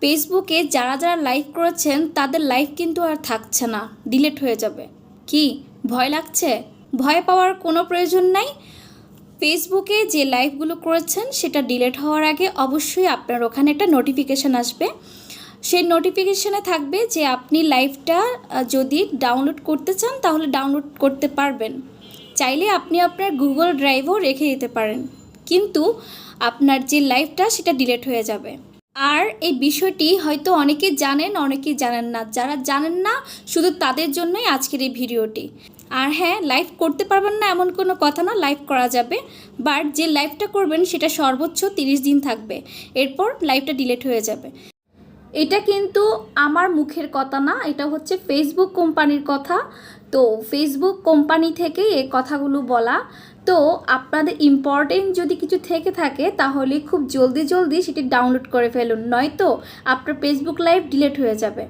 ফেসবুকে যারা যারা লাইভ করেছেন তাদের লাইভ কিন্তু আর থাকছে না, ডিলিট হয়ে যাবে। কি ভয় লাগছে? ভয় পাওয়ার কোনো প্রয়োজন নাই। ফেসবুকে যে লাইভগুলো করেছেন সেটা ডিলিট হওয়ার আগে অবশ্যই আপনার ওখানে একটা নোটিফিকেশান আসবে। সেই নোটিফিকেশানে থাকবে যে আপনি লাইভটা যদি ডাউনলোড করতে চান তাহলে ডাউনলোড করতে পারবেন। চাইলে আপনি আপনার গুগল ড্রাইভও রেখে দিতে পারেন, কিন্তু আপনার যে লাইভটা সেটা ডিলিট হয়ে যাবে। আর এই বিষয়টি হয়তো অনেকেই জানেন, অনেকেই জানেন না। যারা জানেন না শুধু তাদের জন্যই আজকের এই ভিডিওটি। আর হ্যাঁ, লাইভ করতে পারবেন না এমন কোনো কথা না, লাইভ করা যাবে। বাট যে লাইভটা করবেন সেটা সর্বোচ্চ 30 দিন থাকবে, এরপর লাইভটা ডিলিট হয়ে যাবে। এটা কিন্তু আমার মুখের কথা না, এটা হচ্ছে ফেসবুক কোম্পানির কথা। তো ফেসবুক কোম্পানি থেকে এই কথাগুলো বলা। তো আপনাদের ইম্পর্টেন্ট যদি কিছু থেকে থাকে তাহলে খুব জলদি জলদি সেটি ডাউনলোড করে ফেলুন, নয়তো আপনার ফেসবুক লাইভ ডিলিট হয়ে যাবে।